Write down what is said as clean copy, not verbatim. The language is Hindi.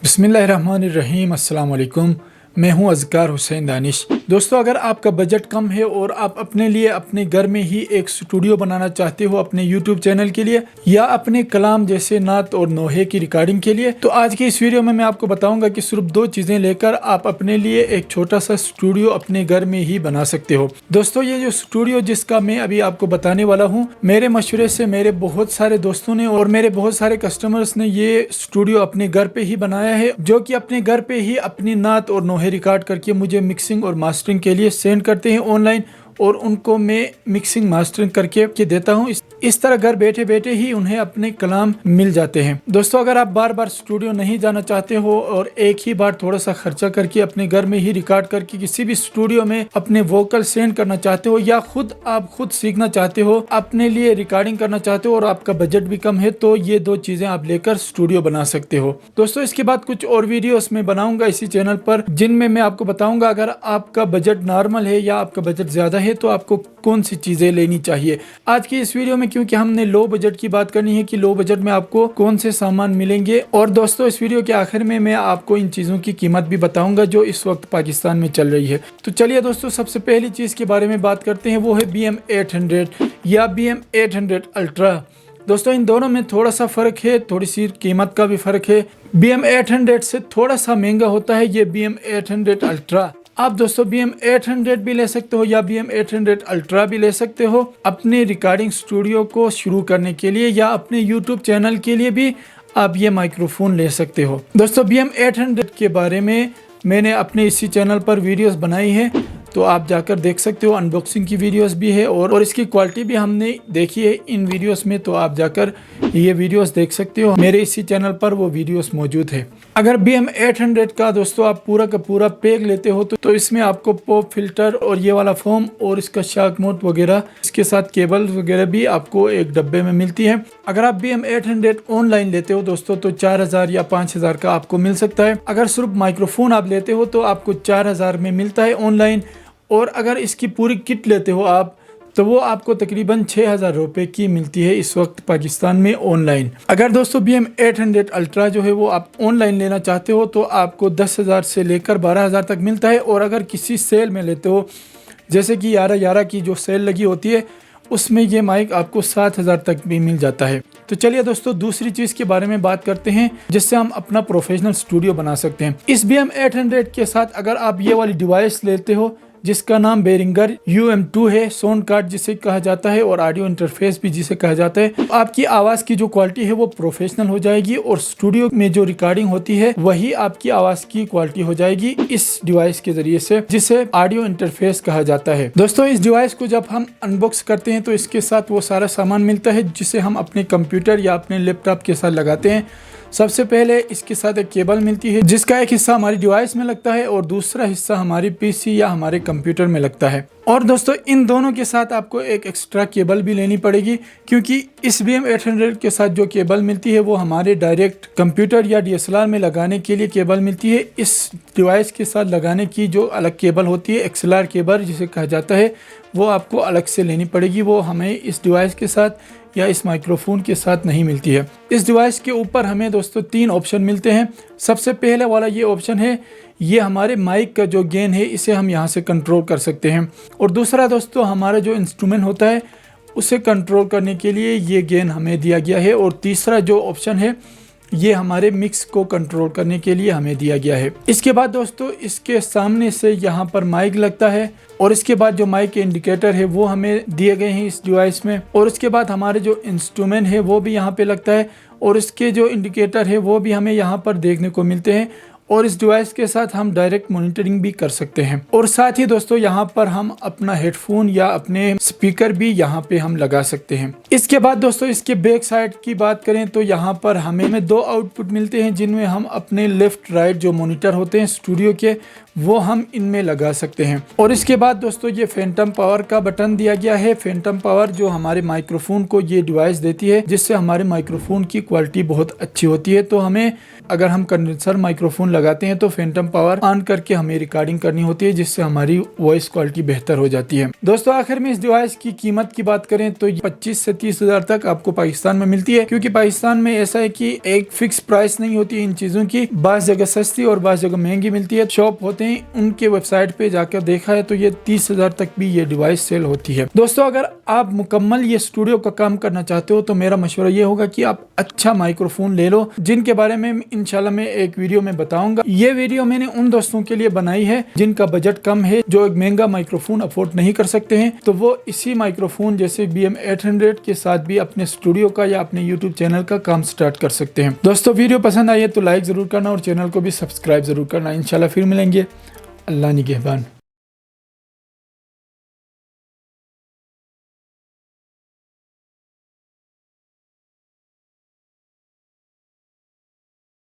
बिस्मिल्लाहिर्रहमानिर्रहीम अस्सलाम वालेकुम। मैं हूं अज़कार हुसैन दानिश। दोस्तों, अगर आपका बजट कम है और आप अपने लिए अपने घर में ही एक स्टूडियो बनाना चाहते हो अपने यूट्यूब चैनल के लिए या अपने कलाम जैसे नात और नोहे की रिकॉर्डिंग के लिए, तो आज की इस वीडियो में मैं आपको बताऊंगा कि सिर्फ दो चीज़ें लेकर आप अपने लिए एक छोटा सा स्टूडियो अपने घर में ही बना सकते हो। दोस्तों, ये जो स्टूडियो जिसका मैं अभी आपको बताने वाला हूँ, मेरे मशवरे से मेरे बहुत सारे दोस्तों ने और मेरे बहुत सारे कस्टमर्स ने ये स्टूडियो अपने घर पे ही बनाया है, जो कि अपने घर पे ही अपनी नात और नोहे रिकॉर्ड करके मुझे मिक्सिंग और मास्टरिंग के लिए सेंड करते हैं ऑनलाइन, और उनको मैं मिक्सिंग मास्टरिंग करके देता हूँ। इस तरह घर बैठे बैठे ही उन्हें अपने कलाम मिल जाते हैं। दोस्तों, अगर आप बार बार स्टूडियो नहीं जाना चाहते हो और एक ही बार थोड़ा सा खर्चा करके अपने घर में ही रिकॉर्ड करके किसी भी स्टूडियो में अपने वोकल सेंड करना चाहते हो, या आप खुद सीखना चाहते हो, अपने लिए रिकॉर्डिंग करना चाहते हो और आपका बजट भी कम है, तो ये दो चीजें आप लेकर स्टूडियो बना सकते हो। दोस्तों, इसके बाद कुछ और वीडियोस मैं बनाऊंगा इसी चैनल पर, जिनमें मैं आपको बताऊंगा अगर आपका बजट नॉर्मल है या आपका बजट ज्यादा है तो आपको कौन सी चीजें लेनी चाहिए। आज की इस वीडियो में क्योंकि हमने लो बजट की बात करनी है कि लो बजट में आपको कौन से सामान मिलेंगे, और दोस्तों इस वीडियो के आखिर में मैं आपको इन चीजों की कीमत भी बताऊंगा जो इस वक्त पाकिस्तान में चल रही है। तो चलिए दोस्तों, सबसे पहली चीज के बारे में बात करते हैं, वो है BM800 या BM800 अल्ट्रा। दोस्तों, इन दोनों में थोड़ा सा फर्क है, थोड़ी सी कीमत का भी फर्क है। BM800 से थोड़ा सा महंगा होता है ये BM800 अल्ट्रा। आप दोस्तों BM800 भी ले सकते हो या BM800 अल्ट्रा भी ले सकते हो अपने रिकॉर्डिंग स्टूडियो को शुरू करने के लिए, या अपने यूट्यूब चैनल के लिए भी आप ये माइक्रोफोन ले सकते हो। दोस्तों, BM800 के बारे में मैंने अपने इसी चैनल पर वीडियोस बनाई है, तो आप जाकर देख सकते हो। अनबॉक्सिंग की वीडियोस भी है और इसकी क्वालिटी भी हमने देखी है इन वीडियोस में, तो आप जाकर ये वीडियोस देख सकते हो। मेरे इसी चैनल पर वो वीडियोस मौजूद है। अगर BM800 का दोस्तों आप पूरा का पूरा पैक लेते हो तो इसमें आपको पॉप फिल्टर और ये वाला फोम और इसका शॉक माउंट वगैरह, इसके साथ केबल वगैरह भी आपको एक डब्बे में मिलती है। अगर आप BM800 ऑनलाइन लेते हो दोस्तों तो 4000 या 5000 का आपको मिल सकता है। अगर सिर्फ माइक्रोफोन आप लेते हो तो आपको 4000 में मिलता है ऑनलाइन, और अगर इसकी पूरी किट लेते हो आप तो वो आपको तकरीबन 6000 रुपए की मिलती है इस वक्त पाकिस्तान में ऑनलाइन। अगर दोस्तों BM800 अल्ट्रा जो है वो आप ऑनलाइन लेना चाहते हो तो आपको 10,000 से लेकर 12,000 तक मिलता है, और अगर किसी सेल में लेते हो जैसे कि 11/11 की जो सेल लगी होती है उसमें ये माइक आपको 7,000 तक भी मिल जाता है। तो चलिए दोस्तों, दूसरी चीज़ के बारे में बात करते हैं जिससे हम अपना प्रोफेशनल स्टूडियो बना सकते हैं। इस BM800 के साथ अगर आप ये वाली डिवाइस लेते हो जिसका नाम बेरिंगर UM2 है, साउंड कार्ड जिसे कहा जाता है और ऑडियो इंटरफेस भी जिसे कहा जाता है, तो आपकी आवाज़ की जो क्वालिटी है वो प्रोफेशनल हो जाएगी, और स्टूडियो में जो रिकॉर्डिंग होती है वही आपकी आवाज़ की क्वालिटी हो जाएगी इस डिवाइस के जरिए से, जिसे ऑडियो इंटरफेस कहा जाता है। दोस्तों, इस डिवाइस को जब हम अनबॉक्स करते हैं तो इसके साथ वो सारा सामान मिलता है जिसे हम अपने कंप्यूटर या अपने लैपटॉप के साथ लगाते हैं। सबसे पहले इसके साथ एक केबल मिलती है जिसका एक हिस्सा हमारी डिवाइस में लगता है और दूसरा हिस्सा हमारी PC या हमारे कंप्यूटर में लगता है। और दोस्तों, इन दोनों के साथ आपको एक एक्स्ट्रा केबल भी लेनी पड़ेगी, क्योंकि इस BM800 के साथ जो केबल मिलती है वो हमारे डायरेक्ट कंप्यूटर या DSLR में लगाने के लिए केबल मिलती है। इस डिवाइस के साथ लगाने की जो अलग केबल होती है, XLR केबल जिसे कहा जाता है, वो आपको अलग से लेनी पड़ेगी। वो हमें इस डिवाइस के साथ या इस माइक्रोफोन के साथ नहीं मिलती है। इस डिवाइस के ऊपर हमें दोस्तों 3 ऑप्शन मिलते हैं। सबसे पहले वाला ये ऑप्शन है, ये हमारे माइक का जो गेन है इसे हम यहाँ से कंट्रोल कर सकते हैं, और दूसरा दोस्तों हमारा जो इंस्ट्रूमेंट होता है उसे कंट्रोल करने के लिए ये गेन हमें दिया गया है, और तीसरा जो ऑप्शन है ये हमारे मिक्स को कंट्रोल करने के लिए हमें दिया गया है। इसके बाद दोस्तों इसके सामने से यहाँ पर माइक लगता है, और इसके बाद जो माइक के इंडिकेटर है वो हमें दिए गए हैं इस डिवाइस में, और इसके बाद हमारे जो इंस्ट्रूमेंट है वो भी यहाँ पे लगता है, और इसके जो इंडिकेटर है वो भी हमें यहाँ पर देखने को मिलते हैं, और इस डिवाइस के साथ हम डायरेक्ट मॉनिटरिंग भी कर सकते हैं। और साथ ही दोस्तों यहाँ पर हम अपना हेडफोन या अपने स्पीकर भी यहाँ पे हम लगा सकते हैं। इसके बाद दोस्तों इसके बैक साइड की बात करें तो यहाँ पर हमें 2 आउटपुट मिलते हैं जिनमें हम अपने लेफ्ट राइट जो मॉनिटर होते हैं स्टूडियो के वो हम इनमें लगा सकते हैं। और इसके बाद दोस्तों ये फैंटम पावर का बटन दिया गया है। फैंटम पावर जो हमारे माइक्रोफोन को ये डिवाइस देती है, जिससे हमारे माइक्रोफोन की क्वालिटी बहुत अच्छी होती है। तो हमें अगर हम कंडेंसर माइक्रोफोन लगाते हैं तो फैंटम पावर ऑन करके हमें रिकॉर्डिंग करनी होती है, जिससे हमारी वॉइस क्वालिटी बेहतर हो जाती है। दोस्तों आखिर में इस डिवाइस की कीमत की बात करें तो 25 से 30 हजार तक आपको पाकिस्तान में मिलती है, क्योंकि पाकिस्तान में ऐसा है कि एक फिक्स प्राइस नहीं होती इन चीजों की। बास जगह सस्ती और बास जगह महंगी मिलती है। शॉप होते हैं, उनके वेबसाइट पे जाकर देखा है तो ये 30 हजार तक भी ये डिवाइस सेल होती है। दोस्तों अगर आप मुकम्मल ये स्टूडियो का काम करना चाहते हो तो मेरा मशवरा ये होगा कि आप अच्छा माइक्रोफोन ले लो, जिनके बारे में इंशाल्लाह मैं एक वीडियो में बताऊंगा। ये वीडियो मैंने उन दोस्तों के लिए बनाई है जिनका बजट कम है, जो एक महंगा माइक्रोफोन अफोर्ड नहीं कर सकते हैं, तो वो इसी माइक्रोफोन जैसे BM800 के साथ भी अपने स्टूडियो का या अपने YouTube चैनल का काम स्टार्ट कर सकते हैं। दोस्तों वीडियो पसंद आई है तो लाइक जरूर करना और चैनल को भी सब्सक्राइब जरूर करना। इंशाल्लाह फिर मिलेंगे। अल्लाह निगहबान।